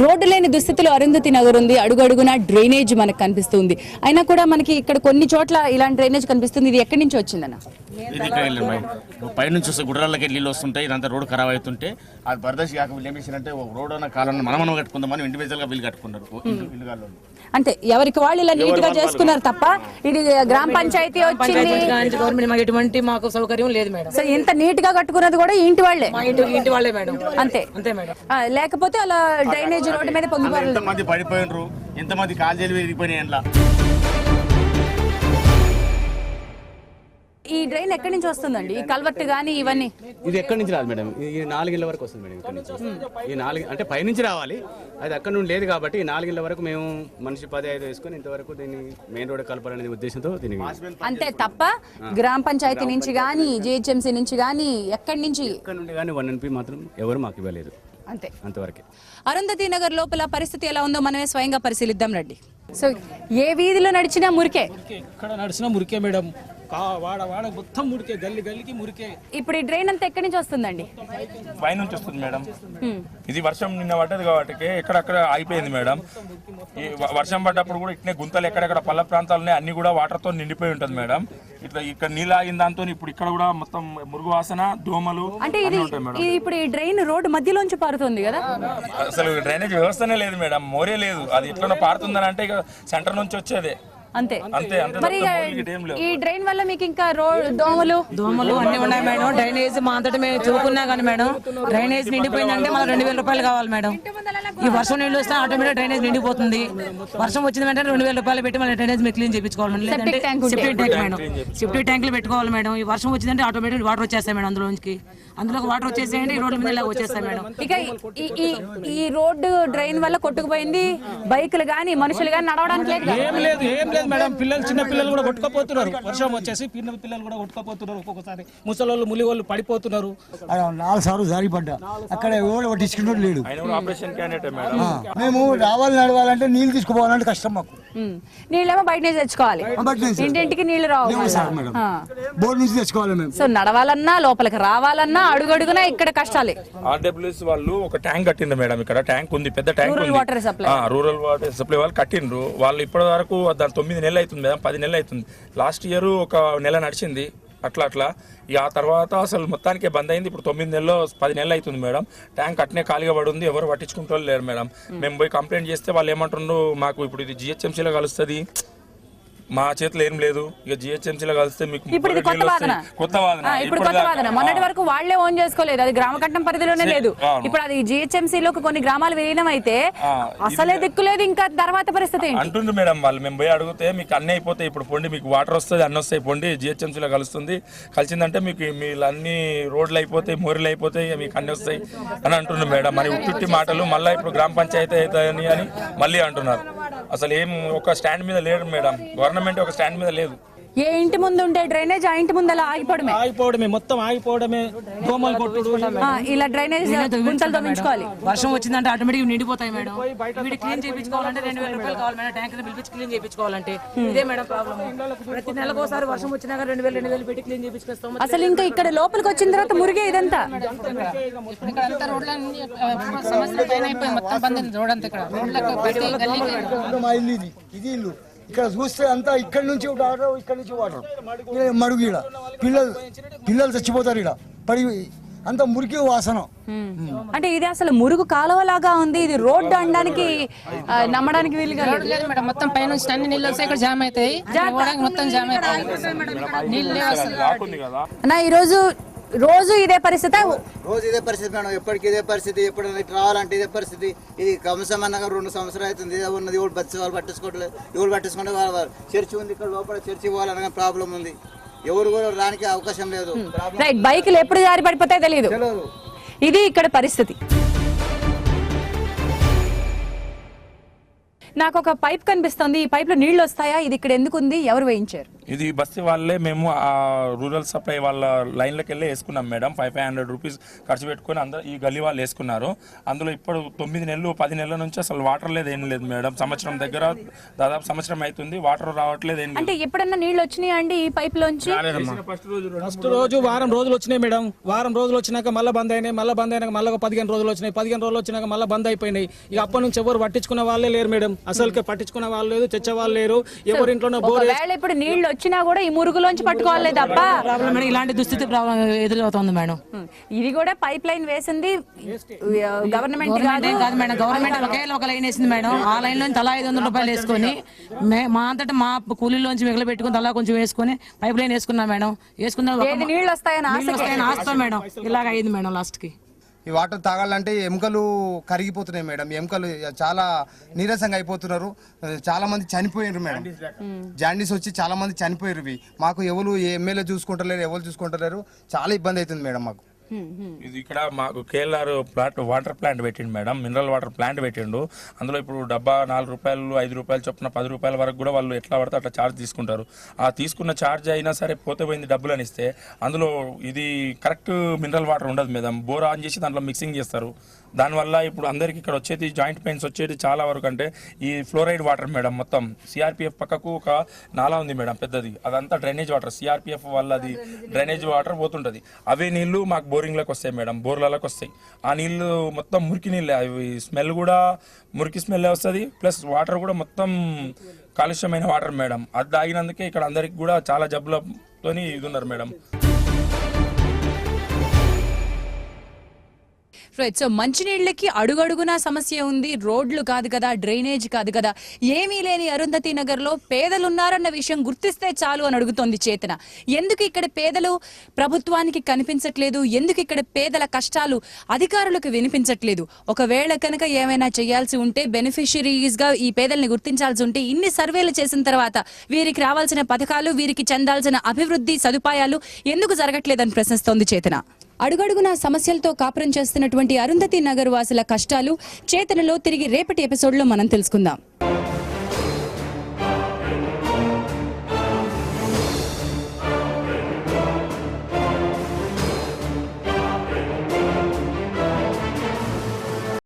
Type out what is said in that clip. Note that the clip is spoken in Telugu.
రోడ్డు లేని దుస్థితిలో అరుంధతి నగర్ ఉంది. అడుగడుగునా డ్రైనేజ్ మనకు కనిపిస్తుంది. అయినా కూడా మనకి ఇక్కడ కొన్ని చోట్ల ఇలాంటి డ్రైనేజ్ కనిపిస్తుంది. ఇది ఎక్కడి నుంచి వచ్చిందన్న? పైనుంచి వస్తే గుర్రాలకి నీళ్ళు వస్తుంటాయి. ఇదంతా రోడ్డు ఖరాబ్ అవుతుంటే అది బర్దశి కాక వీళ్ళు ఏం చేసినంటే రోడ్ అన్న కాలంలో మనం కట్టుకుందామని ఇండివిజువల్ గా వీళ్ళు కట్టుకున్నారు ఇల్లుగాల్లో. అంటే ఎవరికి వాళ్ళు ఇలా నీట్ గా చేసుకున్నారు తప్ప ఇది గ్రామ పంచాయతీ వచ్చింది, గవర్నమెంట్ ఎటువంటి మాకు సౌకర్యం లేదు మేడం. సో ఇంత నీట్ గా కట్టుకున్నది కూడా ఇంటి వాళ్ళే, ఇంటి వాళ్ళే మేడం. అంతే అంతే మేడం. లేకపోతే అలా డ్రైనేజ్ రోడ్డు మీద పొంగిపోయారు. ఎంతమంది పడిపోయినరు, ఎంతమంది కాలేజీలు విరిగిపోయినాయి. ఎండ్లా ఈ డ్రైన్ ఎక్కడి నుంచి వస్తుందండి? ఈ కల్వర్ట్ గానీ ఇవన్నీ ఇది ఎక్కడి నుంచి రాదు మేడం. ఈ 4 ఇళ్ల వరకు వస్తుంది మేడం. ఇక్కడ నుంచి ఈ 4 అంటే పైనుంచి రావాలి, అది అక్కడ నుండి లేదు కాబట్టి ఈ 4 ఇళ్ల వరకు మేము మనిషి 10-5 వేసుకొని ఇంతవరకు దీన్ని మెయిన్ రోడ్ కలపాలనే ఉద్దేశంతో దీనికి అంతే తప్ప గ్రామ పంచాయతీ నుంచి గానీ జిహెచ్ఎంసీ నుంచి గానీ ఎక్కడి నుంచి ఇక్కడ నుండి కానీ 1 NP మాత్రం ఎవరు మాకు ఇవ్వలేదు. అంతే అంతవరకే. అరుంధతి నగర్ లోపల పరిస్థితి ఎలా ఉందో మనమే స్వయంగా పరిశీలిద్దాం రండి. సో ఏ వీధిలో నడిచినా మురికే, ఎక్కడ నడిచినా మురికే మేడం. వాడ మొత్తం మురికే, గల్లి గల్లికి మురికే. ఇప్పుడు ఈ డ్రైన్ అంతా ఎక్కడి నుంచి వస్తుందండి? పై నుంచి వస్తుంది మేడం. ఇది వర్షం నిన్న పడ్డది కాబట్టి ఎక్కడక్కడ అయిపోయింది మేడం. ఈ వర్షం పడ్డప్పుడు కూడా ఇట్నే గుంతలు ఎక్కడెక్కడ పల్ల ప్రాంతాలనే అన్ని కూడా వాటర్ తో నిండిపోయి ఉంటుంది మేడం. ఇట్లా ఇక్కడ నీళ్ళు ఆగిన దాంతో ఇప్పుడు ఇక్కడ కూడా మొత్తం మురుగు వాసన, దోమలు అంటే ఇది ఇప్పుడు ఈ డ్రైన్ రోడ్డు మధ్యలోంచి పారుతుంది కదా. అసలు డ్రైనేజ్ వ్యవస్థనే లేదు మేడం, మోరే లేదు. అది ఎట్లా పారుతుందని అంటే ఇక సెంటర్ నుంచి వచ్చేదే. అంతే అంతే అంతే. మరి ఈ డ్రైన్ వల్ల మీకు ఇంకా దోమలు అన్ని ఉన్నాయి మేడం. డ్రైనేజ్ మా అంతటా మేము చూకున్నా కానీ మేడం డ్రైనేజ్ నిండిపోయిందంటే మన 2000 రూపాయలు కావాలి మేడం. ఈ వర్షం నీళ్ళు వస్తే ఆటోమేటిక్ డ్రైనేజ్ నిండిపోతుంది. వర్షం వచ్చింది వెంటనే 2000 రూపాయలు పెట్టి మళ్ళీ డ్రైనేజ్ మీరు క్లీన్ చేయించుకోవాలి. లేదంటే సెప్టిక్ ట్యాంక్ మేడం, సెప్టిక్ ట్యాంకులు పెట్టుకోవాలి మేడం. ఈ వర్షం వచ్చిందంటే ఆటోమేటిక్ వాటర్ వచ్చేస్తాయి మేడం. అందులోకి వాటర్ వచ్చేసేయండి, రోడ్ల మీద ఇలా వచ్చేస్తాయి మేడం. ఇక ఈ రోడ్డు డ్రైన్ వల్ల కొట్టుకుపోయింది. బైకులు గానీ మనుషులు గానీ నడవడానికి లేదు మేడం. చిన్న పిల్లలు కూడా కొట్టుకోపోతున్నారు. వర్షం వచ్చేసి పిల్లలు కూడా కొట్టుకోపోతున్నారు. ఒక్కొక్కసారి ముసలోళ్ళు ములిగోళ్ళు పడిపోతున్నారు. 4 సార్లు జారిపడ్డా, అక్కడ ఎవరు పట్టించుకున్నట్టు లేడు. మేము నడవాలంటే నీళ్ళు తీసుకుపోవాలంటే కష్టం మాకు. నీళ్ళేమో బయట నుంచి తెచ్చుకోవాలి, ఇంటింటికి నీళ్లు రావు, బోర్డు నుంచి తెచ్చుకోవాలి మేము. సో నడవాలన్నా లోపలికి రావాలన్నా అడుగడుగునా ఇక్కడ కష్టాలే. ఆర్డబ్ల్యూఎస్ వాళ్ళు ఒక ట్యాంక్ కట్టిండ్రు మేడం. ఇక్కడ ట్యాంక్ ఉంది, పెద్ద ట్యాంక్ ఉంది. రూరల్ వాటర్ సప్లై వాళ్ళు కట్టిండ్రు. వాళ్ళు ఇప్పటి వరకు దాని 9 నెలలు అవుతుంది మేడం, 10 నెలలు అవుతుంది. లాస్ట్ ఇయర్ ఒక నెల నడిచింది అట్లా. ఆ తర్వాత అసలు మొత్తానికే బంద్ అయింది. ఇప్పుడు 9 నెలలు 10 నెలలు అవుతుంది మేడం. ట్యాంక్ అట్నే ఖాళీగా పడి ఉంది, ఎవరు పట్టించుకుంటూ లేరు మేడం. మేము పోయి కంప్లైంట్ చేస్తే వాళ్ళు ఏమంటున్నారు, మాకు ఇప్పుడు ఇది జిహెచ్ఎంసీలో కలుస్తుంది, మా చేతిలో ఏం లేదు, ఇక జిహెచ్ఎంసీలో కలిస్తే మీకు కొత్త వాదన. మొన్నటి వరకు వాళ్లే ఓన్ చేసుకోలేదు, అది గ్రామకట్టం పరిధిలోనే లేదు. ఇప్పుడు అది జిహెచ్ఎంసీలో కొన్ని గ్రామాలు విలీనం అయితే అసలే దిక్కులేదు. ఇంకా తర్వాత పరిస్థితి అంటుండ్రు మేడం వాళ్ళు. మేము పోయి అడిగితే మీకు అన్ని అయిపోతాయి, ఇప్పుడు పొండి మీకు వాటర్ వస్తుంది, అన్ని వస్తాయి, పొండి జిహెచ్ఎంసీలో కలుస్తుంది, కలిసిందంటే మీకు మీరు అన్ని రోడ్లు అయిపోతాయి, మోరీలు అయిపోతాయి, మీకు అన్ని వస్తాయి అని అంటుండ్రు మేడం. మరి ఉట్టి మాటలు. మళ్ళీ ఇప్పుడు గ్రామ పంచాయతీ అవుతాయని అని మళ్ళీ అంటున్నారు. అసలు ఏం ఒక స్టాండ్ మీద లేరు మేడం. గవర్నమెంట్ ఒక స్టాండ్ మీద లేదు. ఏ ఇంటి ముందు ఉండే డ్రైనేజ్ ఆ ఇంటి ముందు అలా ఆగిపోవడమే, మొత్తం ఆగిపోవడమే. దోమలు కొట్టుడు, ఇలా డ్రైనేజ్ గుంతలు తవ్వించుకోవాలి. వర్షం వచ్చిందంటే ఆటోమేటిక్ నిండిపోతాయి మేడం. వీటి క్లీన్ చేయించుకోవాలంటే 2000 రూపాయలు కావాలి మేడం. ట్యాంక్ పిలిపించి క్లీన్ చేయించుకోవాలంటే ఇదే మేడం ప్రాబ్లం. ప్రతి నెలకు ఒకసారి వర్షం వచ్చినా 2000 పెట్టి క్లీన్ చేయించుకొస్తాం. అసలు ఇంకా ఇక్కడ లోపలికి వచ్చిన తర్వాత మురిగే ఇదంతా. ఇక్కడంతా రోడ్లన్నీ సంవత్సరం పైన అయిపోయి మొత్తం బంద్ రోడ్ అంతా. ఇక్కడ ఇది ఇల్లు ఇక్కడ చూస్తే అంతా ఇక్కడ నుంచి వాటర్, ఇక్కడ నుంచి వాటర్, మడుగు. ఇక్కడ పిల్లలు చచ్చిపోతారు. ఇక్కడ పడి అంత మురికి వాసన. అంటే ఇది అసలు మురుగు కాలువలాగా ఉంది. ఇది రోడ్డు అనడానికి నమ్మడానికి వీలుగా లేదు మేడం. మొత్తం పై నుంచి అన్ని నీళ్ళు వస్తాయి, ఇక్కడ జామ్ అవుతాయి, మొత్తం జామ్ అవుతాయి. నీళ్ళు అన్న రోజు ఇదే పరిస్థితి మేడం. ఎప్పటికి ఇదే పరిస్థితి. ఎప్పుడైనా రావాలంటే ఇదే పరిస్థితి. ఇది కమసమన్నగా 2 సంవత్సరాలు అవుతుంది. ఇదే ఉన్నది. ఎవరు బస్సు వాళ్ళు పట్టించుకోవట్లేదు. ఎవరు పట్టించుకుంటే వాళ్ళు చర్చి ఉంది, ఇక్కడ లోపల చర్చి పోవాలనగా ప్రాబ్లం ఉంది. ఎవరు కూడా రానికి అవకాశం లేదు. బైకులు ఎప్పుడు జారి పడిపోతాయో తెలియదు. ఇది ఇక్కడ పరిస్థితి. నాకు ఒక పైప్ కనిపిస్తుంది. ఈ పైప్ లో నీళ్లు వస్తాయా? ఇది ఇక్కడ ఎందుకు ఉంది? ఎవరు వేయించారు? ఇది బస్తీ వాళ్ళే మేము ఆ రూరల్ సప్లై వాళ్ళ లైన్లోకి వెళ్ళి వేసుకున్నాం మేడం. 500 రూపీస్ ఖర్చు పెట్టుకొని అందరూ ఈ గల్లీ వాళ్ళు వేసుకున్నారు. అందులో ఇప్పుడు 9 నెలలు 10 నెలల నుంచి అసలు వాటర్ లేదు, ఏం లేదు మేడం. సంవత్సరం దగ్గర దాదాపు సంవత్సరం అవుతుంది, వాటర్ రావట్లేదు, ఏం అంటే ఎప్పుడన్నా నీళ్ళు వచ్చినాయా అండి ఈ పైప్ లోంచి? ఫస్ట్ రోజు వారం రోజులు వచ్చినాయి మేడం. వారం రోజులు వచ్చినాక మళ్ళీ బంద్ అయినాయి. మళ్ళీ బంద్ అయినాక మళ్ళీ 15 రోజులు వచ్చినాయి. 15 రోజులు వచ్చినాక మళ్ళీ బంద్ అయిపోయినాయి. ఇక అప్పటి నుంచి ఎవరు పట్టించుకున్న వాళ్ళే లేరు మేడం. అసలుకే పట్టించుకున్న వాళ్ళు లేదు, తెచ్చే వాళ్ళు లేరు. ఎవరి ఇంట్లో బోర్ ఒకవేళ ఇప్పుడు నీళ్లు వచ్చినా కూడా ఈ మురుగులోంచి పట్టుకోవాలి తప్ప ప్రాబ్లం మేడం, ఇలాంటి దుస్థితి ఎదురవుతుంది మేడం. ఇది కూడా పైప్ లైన్ వేసింది గవర్నమెంట్ కాదు మేడం, గవర్నమెంట్ ఒక లైన్ వేసింది మేడం. ఆ లైన్ లో తలా 500 రూపాయలు వేసుకొని మా అంతటా మా కూలీలోంచి మిగిలి పెట్టుకుని తలా కొంచెం వేసుకొని పైప్ లైన్ వేసుకున్నాం మేడం. వేసుకున్నా నీళ్ళు వస్తాయని ఆస్తాం మేడం. ఇలాగ అయింది మేడం లాస్ట్ కి. ఈ వాటర్ తాగాలంటే ఎముకలు కరిగిపోతున్నాయి మేడం. ఎముకలు చాలా నీరసంగా అయిపోతున్నారు. చాలా మంది చనిపోయారు మేడం. జాండీస్ వచ్చి చాలా మంది చనిపోయారు. మాకు ఎవరు ఎమ్మెల్యే చూసుకుంటలేరు, ఎవరు చూసుకుంటలేరు. చాలా ఇబ్బంది అవుతుంది మేడం మాకు. ఇది ఇక్కడ మాకు కేఎల్ఆర్ ప్లాంట్ వాటర్ ప్లాంట్ పెట్టిండు మేడం, మినరల్ వాటర్ ప్లాంట్ పెట్టిండు. అందులో ఇప్పుడు డబ్బా 4 రూపాయలు 5 రూపాయలు చొప్పున 10 రూపాయల వరకు కూడా వాళ్ళు ఎట్లా పడితే అట్లా ఛార్జ్ తీసుకుంటారు. ఆ తీసుకున్న ఛార్జ్ అయినా సరే పోతే పోయింది డబ్బులు అని ఇస్తే అందులో ఇది కరెక్ట్ మినరల్ వాటర్ ఉండదు మేడం. బోర్ ఆన్ చేసి దాంట్లో మిక్సింగ్ చేస్తారు. దానివల్ల ఇప్పుడు అందరికి ఇక్కడ వచ్చేది జాయింట్ పెయిన్స్ వచ్చేది చాలా వరకు అంటే ఈ ఫ్లోరైడ్ వాటర్ మేడం. మొత్తం సిఆర్పిఎఫ్ పక్కకు ఒక నాలా ఉంది మేడం పెద్దది, అదంతా డ్రైనేజ్ వాటర్. సిఆర్పిఎఫ్ వల్ల అది డ్రైనేజ్ వాటర్ పోతుంటుంది. అవే నీళ్లు మాకు బోరింగ్లోకి వస్తాయి మేడం, బోర్లలోకి వస్తాయి. ఆ నీళ్లు మొత్తం మురికి నీళ్ళే, అవి స్మెల్ కూడా మురికి స్మెల్ వస్తుంది. ప్లస్ వాటర్ కూడా మొత్తం కాలుష్యమైన వాటర్ మేడం. అది తాగినందుకే ఇక్కడ అందరికి కూడా చాలా జబ్బులతో ఇది ఉన్నారు మేడం. రైట్. సో మంచినీళ్ళకి అడుగడుగునా సమస్య ఉంది. రోడ్లు కాదు కదా, డ్రైనేజ్ కాదు కదా, ఏమీ లేని అరుంధతి నగర్లో పేదలున్నారన్న విషయం గుర్తిస్తే చాలు అని అడుగుతోంది చేతన. ఎందుకు ఇక్కడ పేదలు ప్రభుత్వానికి కనిపించట్లేదు? ఎందుకు ఇక్కడ పేదల కష్టాలు అధికారులకు వినిపించట్లేదు? ఒకవేళ కనుక ఏమైనా చేయాల్సి ఉంటే, బెనిఫిషరీస్ గా ఈ పేదల్ని గుర్తించాల్సి ఉంటే, ఇన్ని సర్వేలు చేసిన తర్వాత వీరికి రావాల్సిన పథకాలు, వీరికి చెందాల్సిన అభివృద్ధి సదుపాయాలు ఎందుకు జరగట్లేదని ప్రశ్నిస్తోంది చేతన. అడుగడుగున సమస్యలతో కాపురం చేస్తున్నటువంటి అరుంధతి నగర్ వాసుల కష్టాలు చేతనలో తిరిగి రేపటి ఎపిసోడ్లో మనం తెలుసుకుందాం.